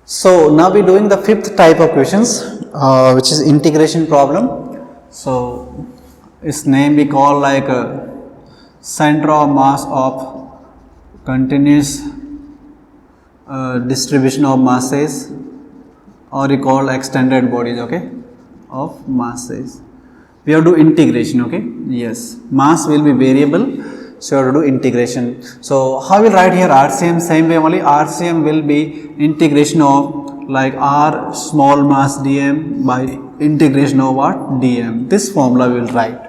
So now we're doing the fifth type of questions, which is integration problem. So its name we call like center of mass of continuous distribution of masses, or we call extended bodies, okay, of masses. We have to do integration, okay. Yes, mass will be variable, so you have to do integration. So how we will write here RCM? Same way only. RCM will be integration of like R small mass dm by integration of what? Dm. This formula we will write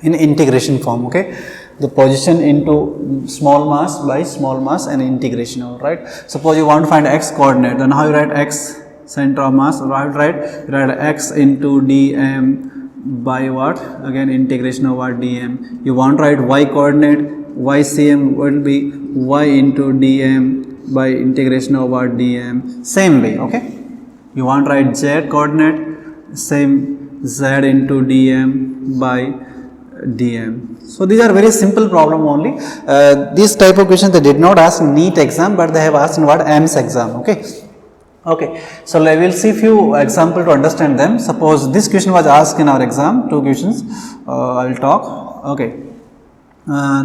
in integration form, okay. The position into small mass by small mass and integration of, right. Suppose you want to find x coordinate, then how you write x center of mass? Write x into dm by what? Again integration of what? Dm. You want to write y coordinate, ycm will be y into dm by integration of what? Dm. Same way, okay. You want to write z coordinate, same z into dm by dm. So these are very simple problem only. This type of question they did not ask in NEET exam, but they have asked in what? AIMS exam, okay. Okay, so we will see few example to understand them. Suppose this question was asked in our exam, two questions. I will talk. Okay,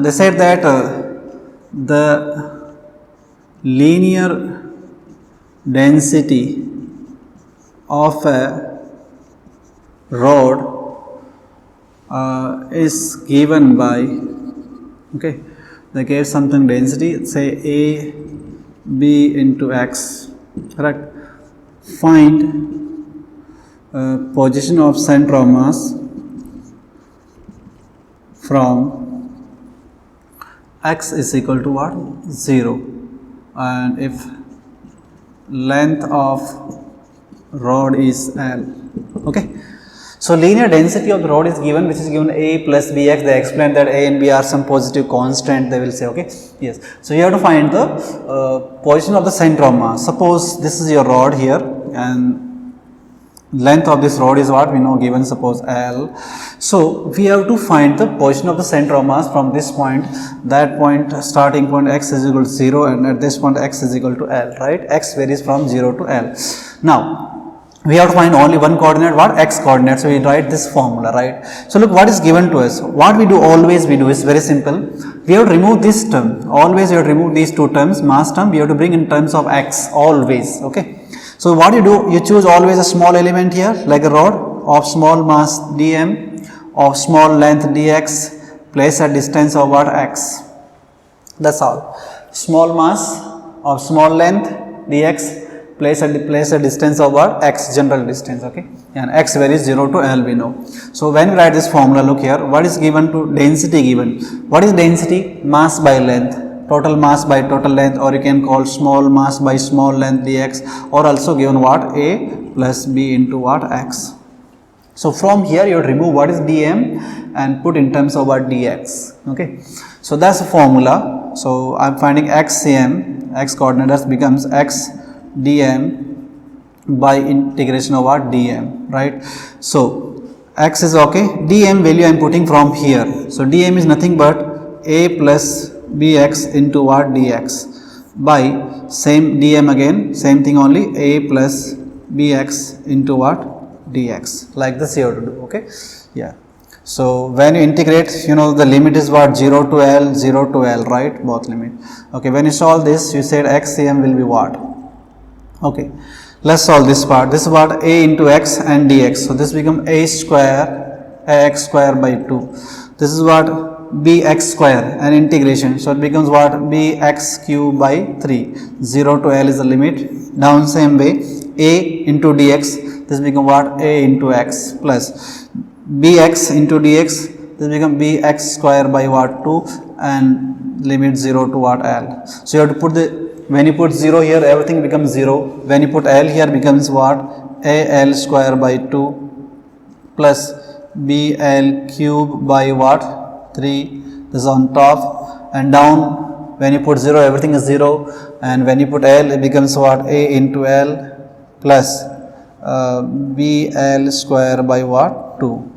they said that the linear density of a rod is given by, okay, they gave something density, say A B into x, correct. Find position of center of mass from x is equal to what? 0, and if length of rod is L, okay. So linear density of the rod is given, which is given A plus Bx. They explained that A and B are some positive constant, they will say, okay. Yes. So you have to find the position of the center of mass. Suppose this is your rod here, and length of this rod is what we know given, suppose L. So we have to find the position of the center of mass from this point, that point, starting point x is equal to 0, and at this point x is equal to L, right. X varies from 0 to L. Now we have to find only one coordinate, what? X coordinate. So we write this formula, right. So look what is given to us. What we do always, we do is very simple. We have to remove this term. Always you have to remove these two terms, mass term we have to bring in terms of x, always, okay. So what you do, you choose always a small element here, like a rod of small mass dm, of small length dx, place a distance of what? X. That's all. Small mass of small length dx, place a distance of what? X, general distance, okay, and x varies 0 to L, we know. So when we write this formula, look here, what is given to density given? What is density? Mass by length, total mass by total length, or you can call small mass by small length dx, or also given what? A plus B into what? X. So from here you remove what is dm and put in terms of what? Dx, okay. So that's the formula. So I'm finding xcm, x coordinate becomes x dm by integration of what? Dm, right. So x is okay, dm value I am putting from here. So dm is nothing but a plus bx into what? Dx by same dm, again same thing only, a plus bx into what? Dx. Like this you have to do, okay. Yeah. So when you integrate, you know the limit is what? 0 to L, 0 to L, right, both limit. Okay, when you solve this, you said xcm will be what? Okay, let's solve this part. This is what? A into x and dx. So this becomes a square, ax square by 2. This is what? Bx square and integration. So it becomes what? Bx cube by 3. 0 to L is the limit. Down same way, a into dx. This becomes what? A into x plus bx into dx. This becomes bx square by what? 2, and limit 0 to what? L. So you have to put the, when you put 0 here, everything becomes 0. When you put L here, becomes what? AL square by 2 plus BL cube by what? 3. This is on top, and down when you put 0, everything is 0, and when you put L, it becomes what? A into L plus BL square by what? 2,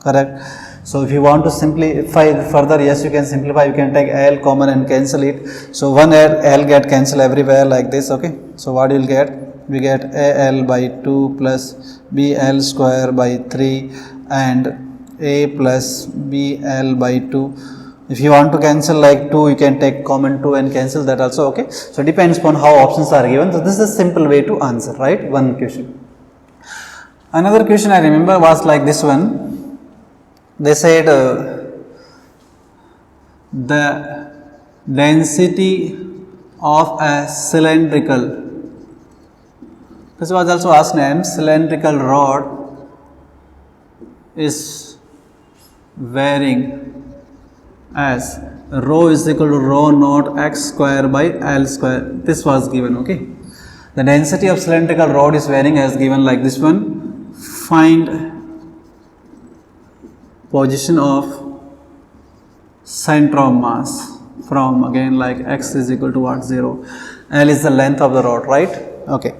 correct. So if you want to simplify further, yes, you can simplify. You can take L common and cancel it. So one L get cancelled everywhere like this. Okay. So what you will get? We get AL by 2 plus BL square by 3 and A plus BL by 2. If you want to cancel like 2, you can take common 2 and cancel that also. Okay. So depends upon how options are given. So this is a simple way to answer, right? One question. Another question I remember was like this one. They said the density of a cylindrical, this was also asked name, cylindrical rod is varying as rho is equal to rho naught x square by L square. This was given. Okay. The density of cylindrical rod is varying as given like this one. Find position of center of mass from, again, like x is equal to what? 0. L is the length of the rod, right? Okay.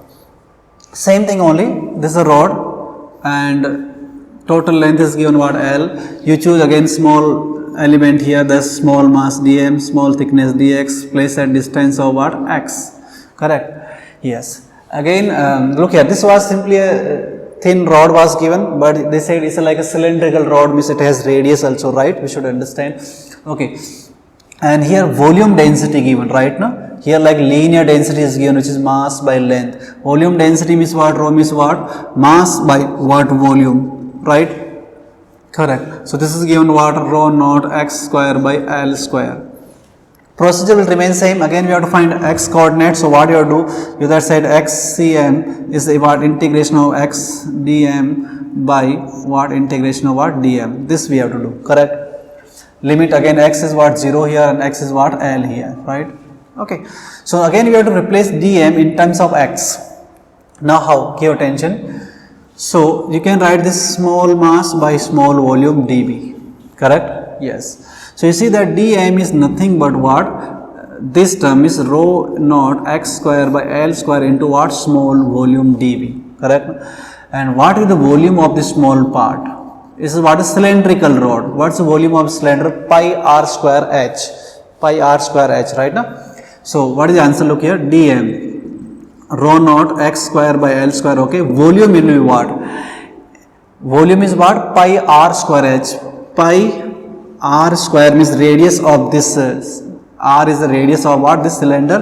Same thing only. This is a rod and total length is given what? L. You choose again small element here, the small mass dm, small thickness dx, place at distance of what? X. Correct? Yes. Again, look here. This was simply a thin rod was given, but they said it's like a cylindrical rod, means it has radius also, right? We should understand. Okay. And here volume density given, right? Now here like linear density is given, which is mass by length. Volume density means what? Rho means what? Mass by what? Volume, right? Correct. So this is given what? Rho naught x square by L square. Procedure will remain same. Again we have to find x coordinate. So what you have to do? You that said xcm is the what? Integration of x dm by what? Integration of what? Dm. This we have to do. Correct. Limit again x is what? 0 here and x is what? L here, right? Okay. So again we have to replace dm in terms of x. Now how? Give attention. So you can write this small mass by small volume dB. Correct? Yes. So you see that dm is nothing but what? This term is rho naught x square by L square into what? Small volume dB. Correct? And what is the volume of the small part? This is what is cylindrical rod. What's the volume of cylinder? Pi r square h. Pi r square h, right now? So what is the answer? Look here. dm rho naught x square by L square. Okay. Volume will be what? Volume is what? Pi r square h. Pi r square means radius of this. R is the radius of what? This cylinder.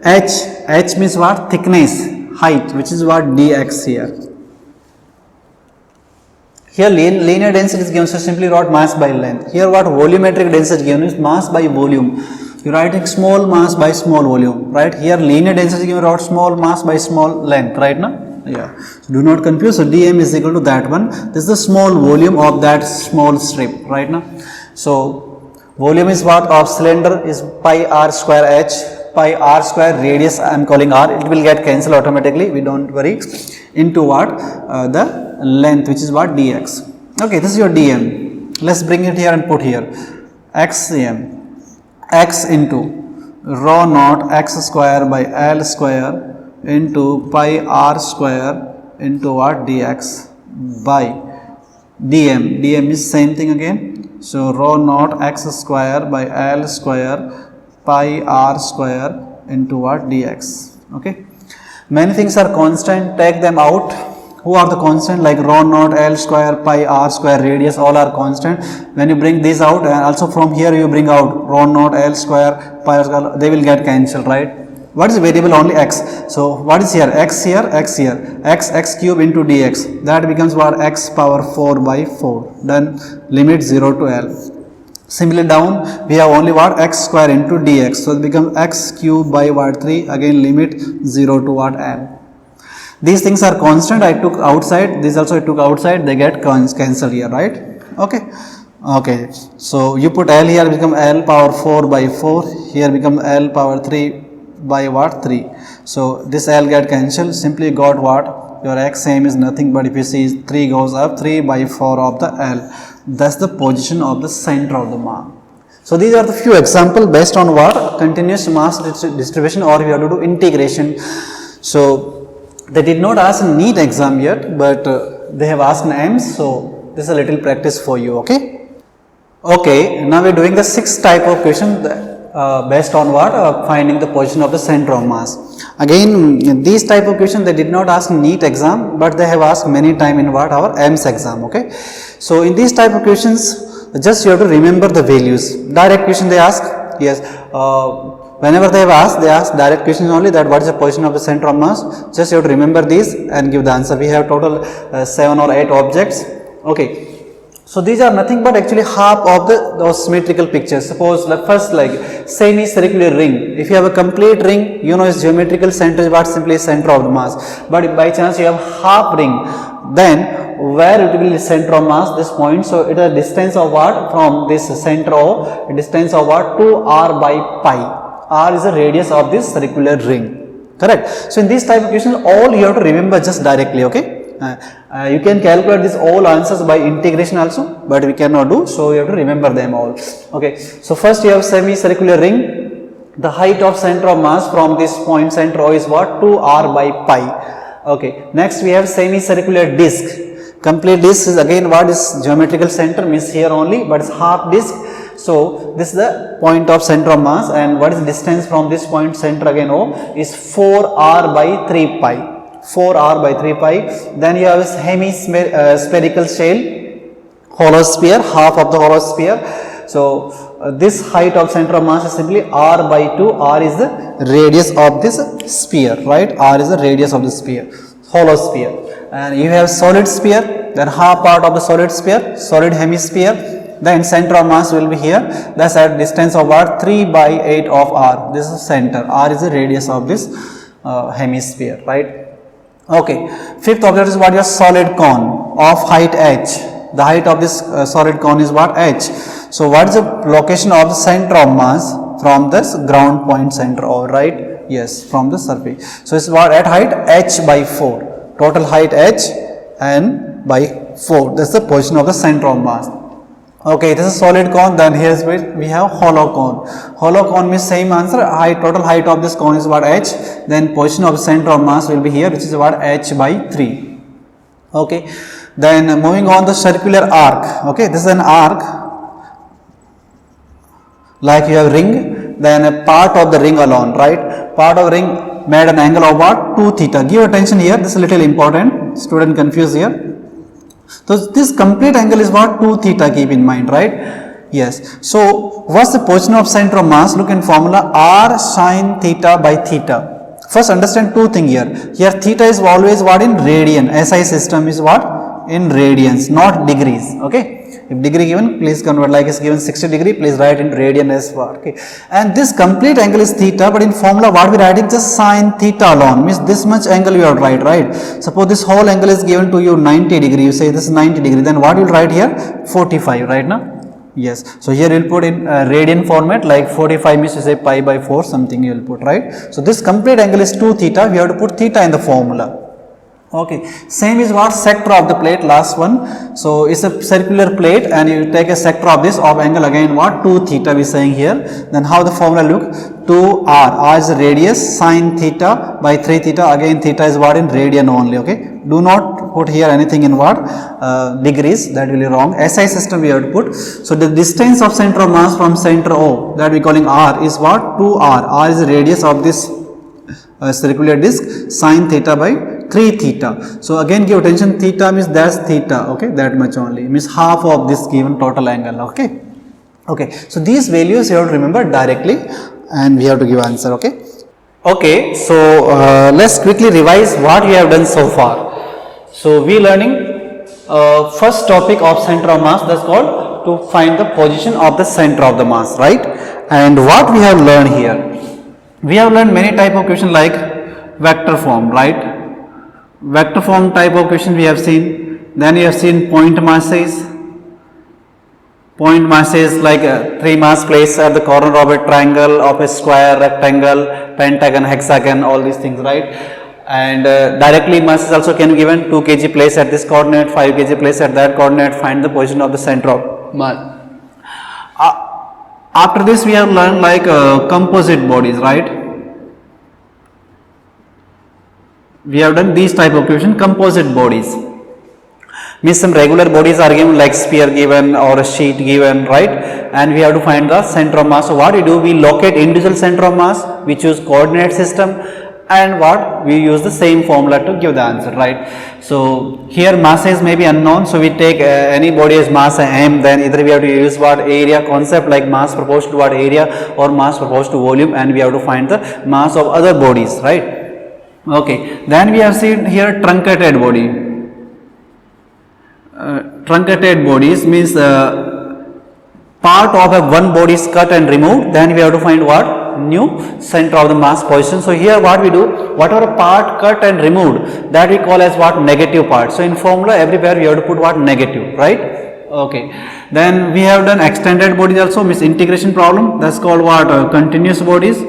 H means what? Thickness, height, which is what? dx here. Here linear density is given, so simply write mass by length. Here what? Volumetric density given is mass by volume. You write it small mass by small volume, right? Here linear density given, write small mass by small length, right now? Yeah. So do not confuse. So dm is equal to that one. This is the small volume of that small strip, right now? So volume is what? Of cylinder is pi r square h. Pi r square radius I am calling r. It will get cancelled automatically. We don't worry. Into what? The length, which is what? Dx. Okay, this is your dm. Let's bring it here and put here. xcm. X into rho naught x square by L square into pi r square into what? Dx by dm. Dm is same thing again. So rho naught x square by L square pi r square into what? Dx. Okay. Many things are constant. Take them out. Who are the constant? Like rho naught L square pi r square radius, all are constant. When you bring these out, and also from here you bring out rho naught L square pi r square, they will get cancelled, right? What is variable? Only x. So what is here? X here, x here. X cube into dx. That becomes what? X power 4 by 4. Then limit 0 to L. Simply down we have only what? X square into dx. So it becomes x cube by what? 3. Again limit 0 to what? L. These things are constant. I took outside. This also I took outside. They get cancelled here, right? Okay. Okay. So you put L here, become L power 4 by 4. Here become L power 3 by what? 3. So this L get cancelled. Simply got what? Your x same is nothing but if you see 3 goes up, 3 by 4 of the L. That's the position of the center of the mass. So these are the few examples based on what? Continuous mass distribution, or we have to do integration. So they did not ask a NEET exam yet, but they have asked NIMS. So this is a little practice for you. Okay. Okay, now we're doing the sixth type of question based on what? Finding the position of the center of mass. Again, these type of question they did not ask NEET exam, but they have asked many time in what? Our AIMS exam. Okay, so in these type of questions, just you have to remember the values. Direct question they ask, yes. Whenever they ask direct questions only, that what is the position of the center of mass. Just you have to remember these and give the answer. We have total 7 or 8 objects. Okay. So these are nothing but actually half of those symmetrical pictures. Suppose first like semicircular ring. If you have a complete ring, you know its geometrical center is what? Simply center of the mass. But by chance you have half ring, then where it will be center of mass? This point. So it is a distance of what? From this center of a distance of what? 2r by pi. R is the radius of this circular ring. Correct. So in this type of question, all you have to remember just directly. Okay. You can calculate this all answers by integration also, but we cannot do, so you have to remember them all. Okay, so first you have semicircular ring. The height of center of mass from this point center O is what? 2r by pi. Okay, next we have semicircular disc. Complete disc is again what is geometrical center, means here only, but it's half disc. So this is the point of center of mass, and what is the distance from this point center again O is 4r by 3 pi. 4r by 3 pi. Then you have a hemispherical shell, hollow sphere, half of the hollow sphere. So this height of center of mass is simply r by 2. R is the radius of this sphere, right? R is the radius of the sphere, hollow sphere. And you have solid sphere, then half part of the solid sphere, solid hemisphere. Then center of mass will be here. That's at distance of what? 3 by 8 of r. This is center. R is the radius of this hemisphere, right? Okay, fifth object is what? Your solid cone of height h. The height of this solid cone is what? H. So what is the location of the center of mass from this ground point center? All right, yes, from the surface. So it's what? At height h by 4. Total height h and by 4. That's the position of the center of mass. Okay, this is solid cone. Then here's where we have hollow cone. Hollow cone means same answer. Total height of this cone is what? H. Then position of center of mass will be here, which is what? H by 3. Okay. Then moving on, the circular arc. Okay, this is an arc. Like you have ring, then a part of the ring alone, right? Part of ring made an angle of what? 2 theta. Give attention here. This is a little important. Student confused here. So this complete angle is what? 2 theta, keep in mind, right? Yes. So what's the position of center of mass? Look in formula, r sine theta by theta. First understand two things here. Here theta is always what? In radian. SI system is what? In radians, not degrees. Okay. If degree given, please convert. Like is given 60 degree, please write in radian as well. Okay. And this complete angle is theta, but in formula what we writing? Just sine theta alone, means this much angle you have to write, right? Suppose this whole angle is given to you 90 degree, you say this is 90 degree, then what you will write here? 45, right now? Yes. So here you will put in radian format, like 45 means you say pi by 4 something you will put, right? So this complete angle is 2 theta, we have to put theta in the formula. Okay, same is what? Sector of the plate, last one. So it's a circular plate and you take a sector of this of angle again what? 2 theta we saying here. Then how the formula look? 2r, r is the radius, sine theta by 3 theta, again theta is what? In radian only. Okay, do not put here anything in what? Degrees, that will be wrong. SI system we have to put. So the distance of center of mass from center O, that we calling r, is what? 2r, r is the radius of this circular disc, sine theta by 3 theta. So again give attention, theta means that's theta, okay, that much only, means half of this given total angle. Okay. Okay, so these values you have to remember directly and we have to give answer. Okay. Okay, so let's quickly revise what we have done so far. So we learning first topic of center of mass, that's called to find the position of the center of the mass, right? And what we have learned here, we have learned many type of question like vector form, right? Vector form type of question we have seen. Then you have seen point masses. Point masses like 3 mass placed at the corner of a triangle, of a square, rectangle, pentagon, hexagon, all these things, right? And directly masses also can be given 2 kg placed at this coordinate, 5 kg placed at that coordinate. Find the position of the center of mass. After this we have learned like composite bodies, right? We have done these type of question, composite bodies. Means some regular bodies are given, like sphere given or a sheet given, right? And we have to find the center of mass. So what we do, we locate individual center of mass, we choose coordinate system, and what we use the same formula to give the answer, right? So here masses may be unknown, so we take any body as mass m, then either we have to use what area concept, like mass proposed to what area, or mass proposed to volume, and we have to find the mass of other bodies, right? Okay, then we have seen here truncated body. Truncated bodies means part of a one body is cut and removed, then we have to find what? New center of the mass position. So here what we do, whatever part cut and removed, that we call as what? Negative part. So in formula everywhere we have to put what? Negative, right? Okay, then we have done extended bodies also, means integration problem, that's called what? Continuous bodies.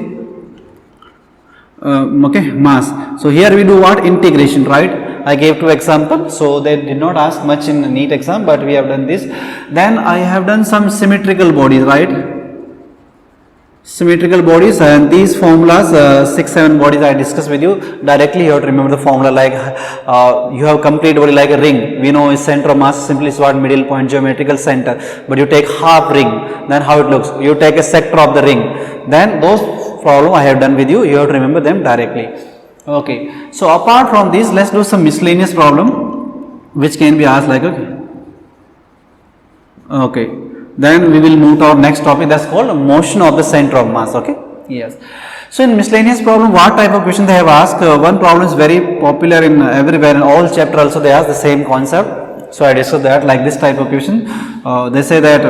Okay, mass. So here we do what? Integration, right? I gave 2 examples, so they did not ask much in NEET exam, but we have done this. Then I have done some symmetrical bodies, right? Symmetrical bodies, and these formulas, 6-7 bodies I discussed with you. Directly you have to remember the formula, like you have complete body like a ring. We know its center of mass simply is what? Middle point, geometrical center. But you take half ring, then how it looks? You take a sector of the ring. Then those problem I have done with you, you have to remember them directly. Okay, so apart from this, let's do some miscellaneous problem which can be asked like, okay, then we will move to our next topic, that's called motion of the center of mass. Okay, yes. So in miscellaneous problem, what type of question they have asked? One problem is very popular in everywhere, in all chapter also they ask the same concept. So I discussed that, like this type of question. They say that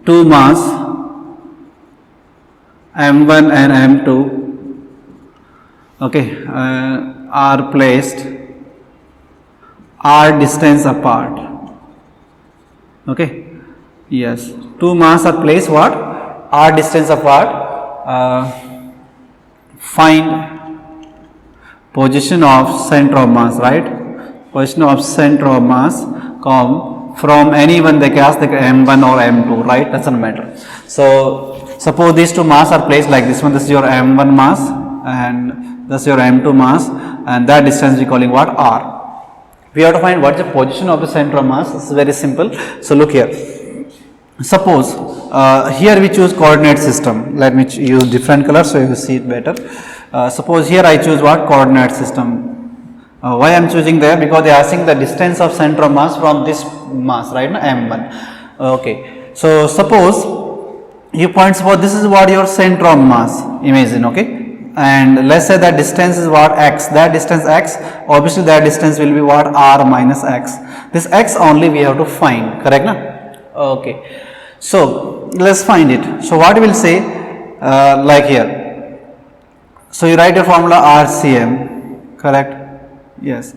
2 mass m1 and m2, okay, are placed r distance apart. Okay, yes, 2 mass are placed what? R distance apart. Find position of center of mass, right? Position of center of mass come from anyone, they can ask the m1 or m2, right? Doesn't matter. So suppose these 2 mass are placed like this one, this is your m1 mass and this is your m2 mass, and that distance we calling what? R. We have to find what is the position of the center of mass. This is very simple. So look here, suppose here we choose coordinate system. Let me use different color so you will see it better. Suppose here I choose what? Coordinate system. Why I am choosing there? Because they are asking the distance of center of mass from this mass, right? m1. Okay, so suppose you point, suppose this is what your center of mass, imagine, okay, and let's say that distance is what? X. That distance x, obviously that distance will be what? R minus x. This x only we have to find, correct na? Okay, so let's find it. So what we will say, like here, so you write your formula RCM, correct? Yes,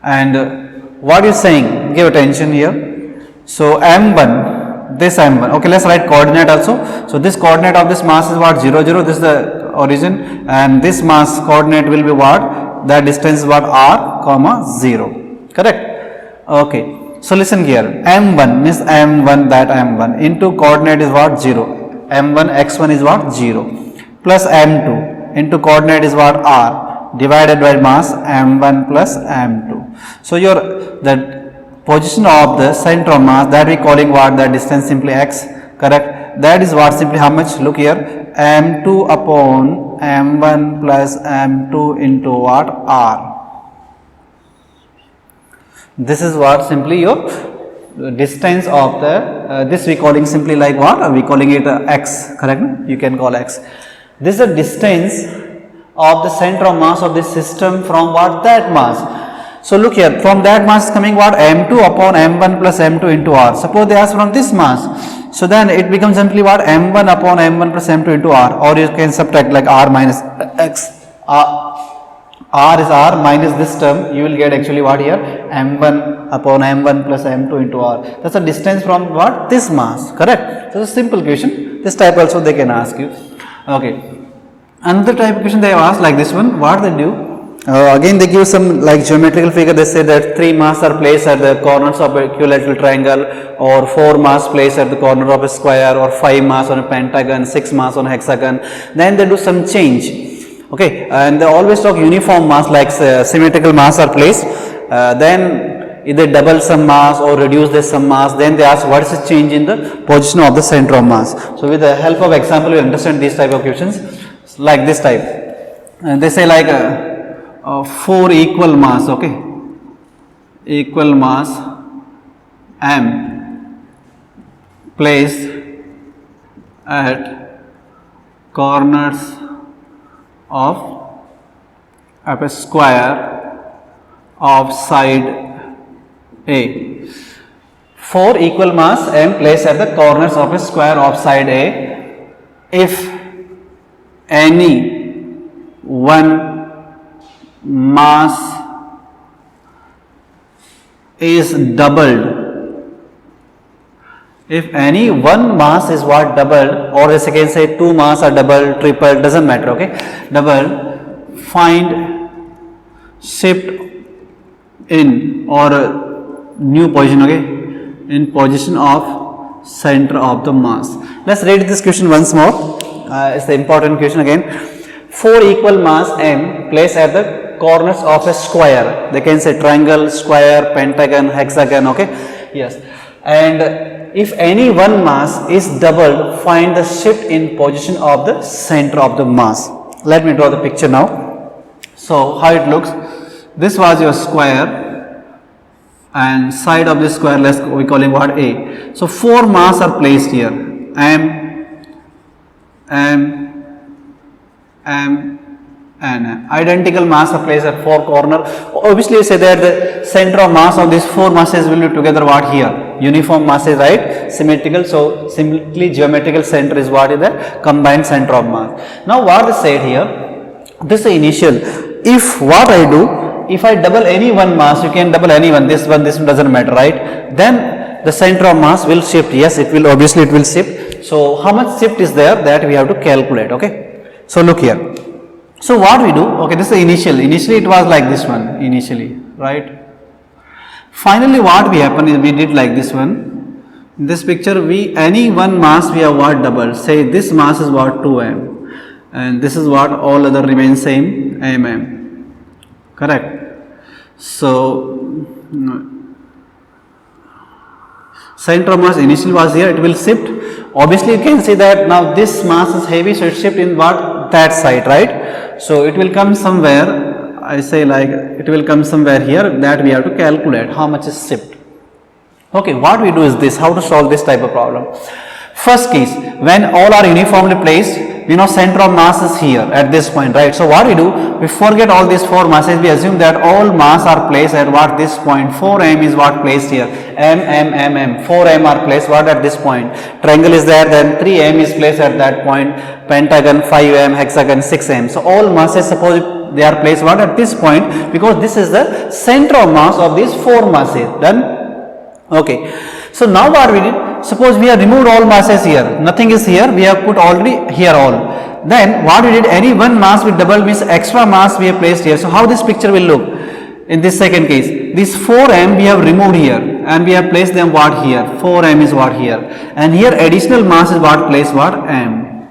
and what you saying, give attention here. So m1, this m1, okay, let's write coordinate also. So this coordinate of this mass is what? 0 0, this is the origin, and this mass coordinate will be what? That distance is what? R comma 0, correct? Okay, so listen here, m1 means m1, that m1 into coordinate is what? 0, m1 x1 is what? 0, plus m2 into coordinate is what? R, divided by mass m1 plus m2. So your that position of the center of mass, that we calling what? That distance simply x, correct? That is what? Simply how much? Look here, m2 upon m1 plus m2 into what? R. This is what? Simply your distance of the this we calling simply like what? We calling it x, correct? You can call x. This is the distance of the center of mass of this system from what? That mass. So look here, from that mass coming what? m2 upon m1 plus m2 into r. Suppose they ask from this mass, so then it becomes simply what? m1 upon m1 plus m2 into r, or you can subtract like r minus x. R is r minus this term, you will get actually what here? m1 upon m1 plus m2 into r. That's a distance from what? This mass, correct? So it's a simple question. This type also they can ask you. Okay. Another type of question they have asked like this one. What they do? Again they give some like geometrical figure. They say that 3 mass are placed at the corners of a equilateral triangle, or 4 mass placed at the corner of a square, or 5 mass on a pentagon, 6 mass on a hexagon. Then they do some change. Okay, and they always talk uniform mass, like symmetrical mass are placed. Then either double some mass or reduce the some mass. Then they ask what is the change in the position of the center of mass. So with the help of example, we understand these type of questions like this type. And they say like 4 equal mass, okay, equal mass M placed at corners of a square of side A. 4 equal mass M placed at the corners of a square of side A. If any one mass is doubled, if any one mass is what doubled, or as I can say 2 mass are doubled, tripled, doesn't matter, okay, double, find shift in or new position, okay, in position of center of the mass. Let's read this question once more. It's the important question again. 4 equal mass M placed at the corners of a square. They can say triangle, square, pentagon, hexagon, okay, yes. And if any one mass is doubled, find the shift in position of the center of the mass. Let me draw the picture now. So how it looks, this was your square and side of this square, we call it what, A. So 4 mass are placed here, M, and identical mass are placed at 4 corner. Obviously you say that the center of mass of these 4 masses will be together what here, uniform masses, right, symmetrical. So simply geometrical center is what is the combined center of mass. Now what is said here, this is the initial. If what I do, if I double any one mass, you can double any one, this one doesn't matter, right, then the center of mass will shift. Yes, it will, obviously it will shift. So how much shift is there, that we have to calculate, okay. So look here. So what we do, okay, this is the initial. Initially it was like this one, initially, right. Finally what we happen is we did like this one. In this picture, any one mass we have what doubled. Say this mass is what 2m, and this is what all other remain same, mm, correct. So center of mass initially was here, it will shift. Obviously you can see that now this mass is heavy, so it shift in what, that side, right. So it will come somewhere, I say like it will come somewhere here, that we have to calculate how much is shift. Okay, what we do is this, how to solve this type of problem. First case, when all are uniformly placed, we know center of mass is here at this point, right. So what we do, we forget all these 4 masses, we assume that all mass are placed at what, this point. 4m is what placed here, m, 4m are placed what at this point. Triangle is there, then 3m is placed at that point, pentagon 5m, hexagon 6m. So all masses, suppose they are placed what at this point, because this is the center of mass of these 4 masses. Done? Okay. So now what we did, suppose we have removed all masses here, nothing is here, we have put already here all. Then what we did, any one mass with double means extra mass we have placed here. So how this picture will look in this second case, this 4m we have removed here and we have placed them what here, 4m is what here, and here additional mass is what placed what, m.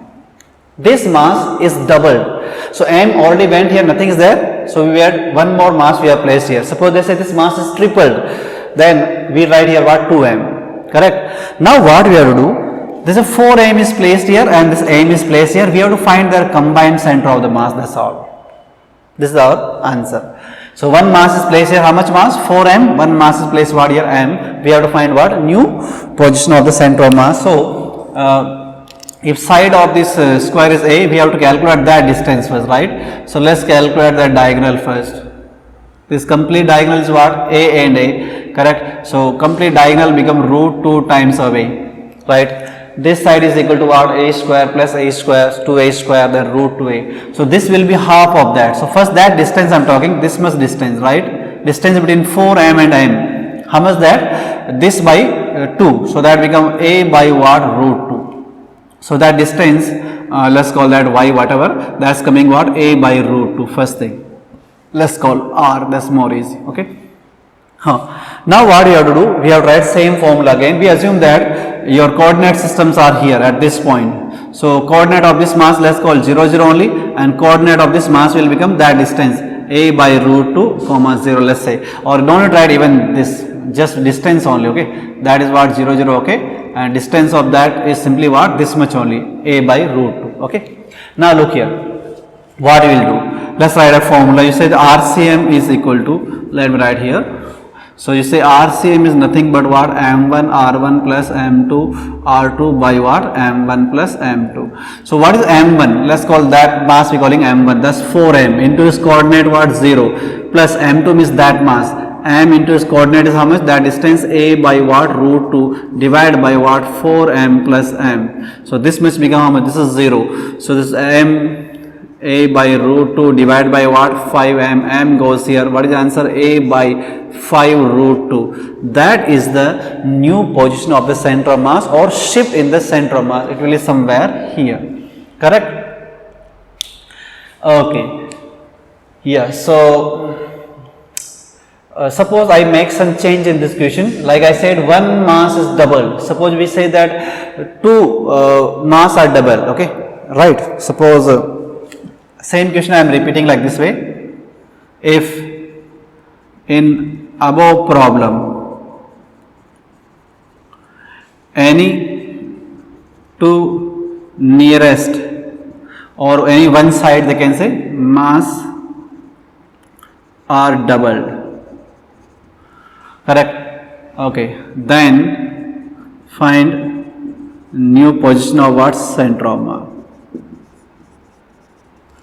This mass is doubled, so m already went here, nothing is there, so we had one more mass we have placed here. Suppose they say this mass is tripled, then we write here what, 2m, correct. Now what we have to do, this is 4m is placed here and this m is placed here, we have to find their combined center of the mass, that's all. This is our answer. So one mass is placed here, how much mass, 4m, one mass is placed what here, m, we have to find what, new position of the center of mass. So if side of this square is a, we have to calculate that distance first, right. So let's calculate that diagonal first. This complete diagonal is what, a and a, correct. So complete diagonal become root 2 times of a, right. This side is equal to what, a square plus a square, 2a square, then root 2a. So this will be half of that. So first that distance I am talking, this much distance, right, distance between 4m and m, how much that, this by 2, so that become a by what, root 2. So that distance, let's call that y whatever, that's coming what, a by root 2, first thing. Let's call r, that's more easy, okay. Now what we have to do, we have to write same formula again. We assume that your coordinate systems are here at this point. So coordinate of this mass let's call 0, 0 only, and coordinate of this mass will become that distance a by root 2 comma 0, let's say, or don't write even this, just distance only, okay, that is what 0 0, okay, and distance of that is simply what, this much only, a by root 2, okay. Now look here, what we will do, let's write a formula. You say the RCM is equal to, let me write here. So you say RCM is nothing but what, M1 R1 plus M2 R2 by what, M1 plus M2. So what is M1? Let's call that mass, we calling M1, that's 4M into its coordinate what, 0, plus M2 means that mass, M into its coordinate is how much, that distance, a by what, root 2 divided by what, 4M plus M. So this must become how much, this is 0. So this M a by root 2 divided by what, 5M, M goes here, what is the answer, a by 5 root 2. That is the new position of the center of mass or shift in the center of mass, it will be somewhere here, correct? Okay, yeah, so suppose I make some change in this question, like I said one mass is double, suppose we say that two mass are double, okay, right, suppose same question I am repeating like this way, if in above problem any two nearest or any one side, they can say mass are doubled, correct, okay, then find new position of what, center of mass.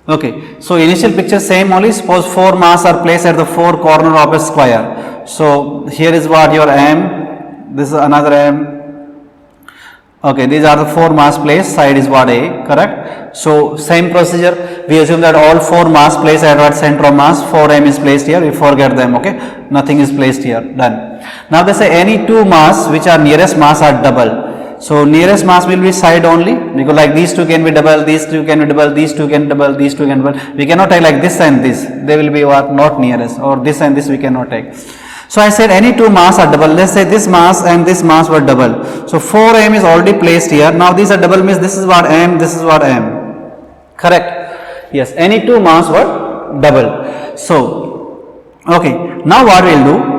Okay, so initial picture same only, suppose 4 mass are placed at the 4 corner of a square. So here is what your M, this is another M. Okay, these are the 4 mass placed, side is what A, correct? So same procedure, we assume that all 4 mass placed at what, center of mass, 4M is placed here, we forget them, okay, nothing is placed here, done. Now they say any 2 mass which are nearest mass are double. So nearest mass will be side only, because like these two can be double, these two can be double, these two can double, these two can double. We cannot take like this and this, they will be what, not nearest, or this and this we cannot take. So I said any 2 mass are double, let's say this mass and this mass were double. So 4M is already placed here, now these are double means this is what M, this is what M, correct? Yes, any 2 mass were double. So, okay, now what we will do?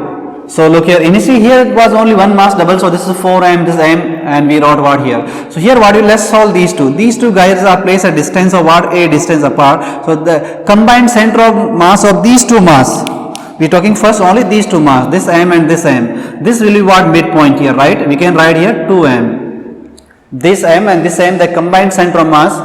So look here, initially here it was only one mass double, so this is 4M, this is M, and we wrote what here. So here what we, let's solve these two. These two guys are placed at distance of what, a distance apart. So the combined center of mass of these two mass, we are talking first only these two mass, this M and this M. This will be what, midpoint here, right? We can write here 2M. This M and this M, the combined center of mass,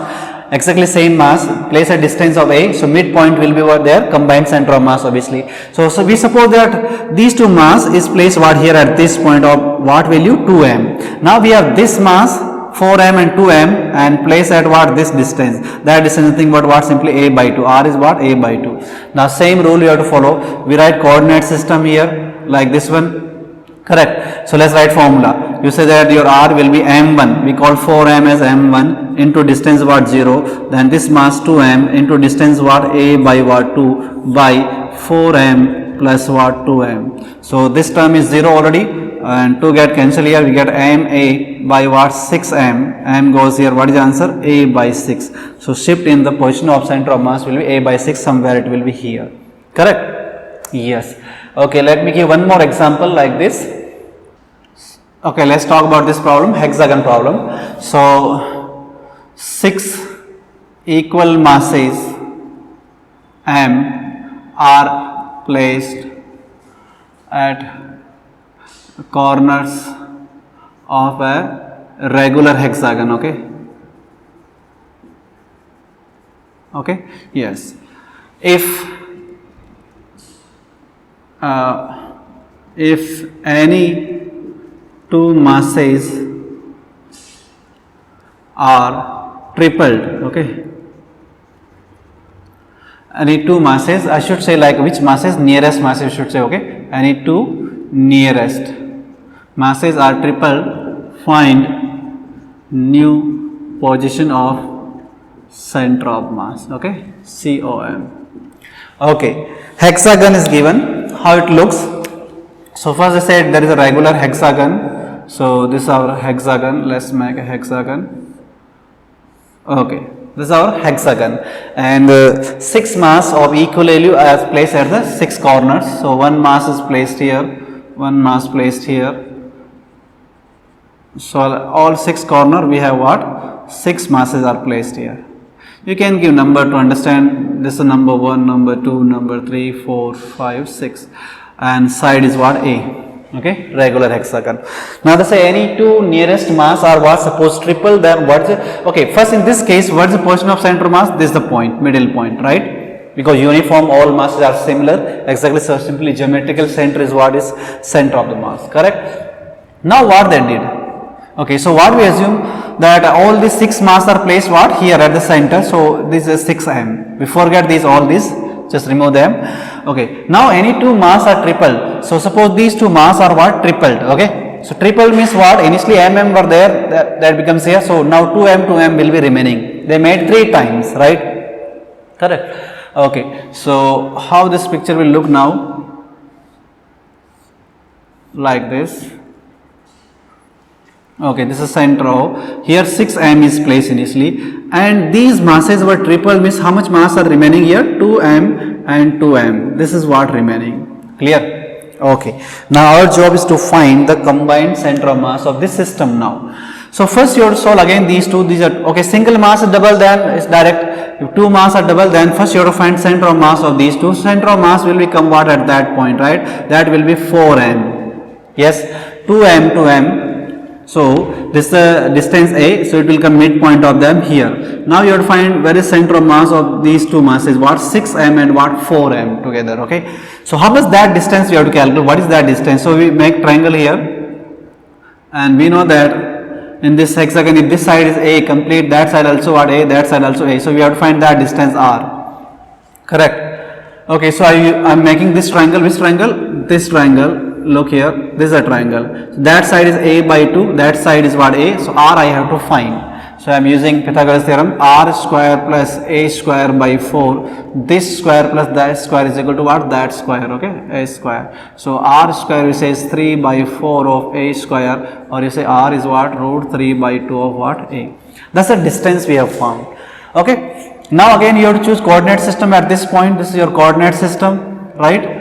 exactly same mass, place a distance of A, so midpoint will be what, their combined center of mass obviously. So we suppose that these two mass is placed what, here at this point of what value, 2M. Now we have this mass 4M and 2M and place at what, this distance, that distance is nothing but what, simply A by 2, R is what, A by 2. Now same rule you have to follow, we write coordinate system here like this one, correct. So let's write formula. You say that your R will be M1, we call 4M as M1 into distance what, 0, then this mass 2M into distance what, A by what, 2 by 4M plus what, 2M. So this term is 0 already, and 2 get cancelled here, we get MA by what, 6M, M goes here, what is the answer, A by 6. So shift in the position of center of mass will be A by 6, somewhere it will be here, correct? Yes. Okay, let me give one more example like this. Okay, let's talk about this problem, hexagon problem. So 6 equal masses M are placed at corners of a regular hexagon, okay? Okay, yes. If any 2 masses are tripled, okay, any 2 masses, I should say like which masses, nearest masses should say, okay, any 2 nearest masses are tripled, find new position of center of mass, okay, COM. Okay, hexagon is given, how it looks. So first I said there is a regular hexagon, so this is our hexagon, let's make a hexagon. Okay, This is our hexagon, and 6 mass of equal value are placed at the 6 corners. So one mass is placed here, one mass placed here. So all 6 corner we have what? 6 masses are placed here. You can give number to understand. This is number 1, number 2, number 3, 4, 5, 6, and side is what? A. Okay, regular hexagon. Now they say any two nearest mass are what? Suppose triple, then what's it? Okay, first in this case, what's the position of center of mass? This is the point, middle point, right? Because uniform, all masses are similar. Exactly, so simply geometrical center is what is center of the mass, correct? Now what they did? Okay, so what we assume that all these 6 mass are placed what? Here at the center. So this is 6m. We forget these, all these, just remove them. Okay, now any two mass are tripled. So suppose these two mass are what? Tripled. Okay, so triple means what? Initially mm were there, that becomes here. So now 2m will be remaining. They made 3 times, right? Correct. Okay, so how this picture will look now? Like this. Okay, this is center of, here 6m is placed initially, and these masses were triple, means how much mass are remaining here? 2m and 2m. This is what remaining. Clear? Okay. Now our job is to find the combined center of mass of this system now. So first you have to solve again these two. These are okay. Single mass is double, then it's direct. If two mass are double, then first you have to find center of mass of these two. Center of mass will become what at that point, right? That will be 4m. Yes, 2m to m. So this is the distance A, so it will come midpoint of them here. Now you have to find where is center of mass of these two masses, what? 6m and what? 4m together. Okay, so how much that distance we have to calculate? What is that distance? So we make triangle here, and we know that in this hexagon, if this side is A complete, that side also what? A, that side also A. So we have to find that distance R. Correct? Okay, so I am making this triangle. Which triangle? This triangle. Look here, this is a triangle. So that side is A by 2, that side is what? A. So R I have to find. So I am using Pythagoras theorem. R square plus A square by 4. This square plus that square is equal to what? That square. Okay, A square. So R square we say is 3 by 4 of A square, or you say R is what? Root 3 by 2 of what? A. That's the distance we have found. Okay. Now again you have to choose coordinate system at this point. This is your coordinate system, right?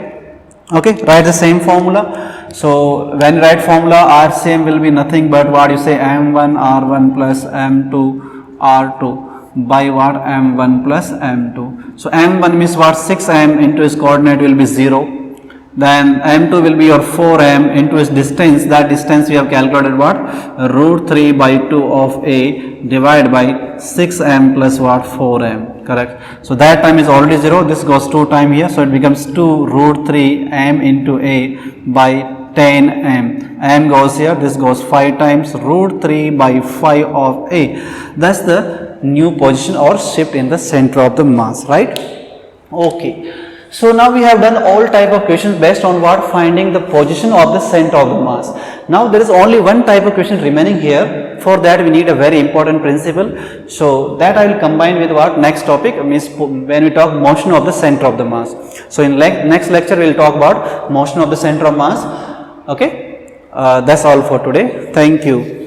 Okay, write the same formula. So when you write formula, RCM will be nothing but what you say, m1 r1 plus m2 r2 by what? m1 plus m2. So m1 means what? 6m into its coordinate will be 0. Then m2 will be your 4m into its distance. That distance we have calculated what? Root 3 by 2 of A divided by 6m plus what? 4m. Correct. So that time is already 0. This goes 2 times here. So it becomes 2 root 3 m into A by 10m. M goes here. This goes 5 times root 3 by 5 of A. That's the new position or shift in the center of the mass. Right? Okay. So now we have done all type of questions based on what? Finding the position of the center of the mass. Now there is only one type of question remaining here. For that we need a very important principle. So that I will combine with what? Next topic, means when we talk motion of the center of the mass. So in next lecture we will talk about motion of the center of mass. Okay, that's all for today. Thank you.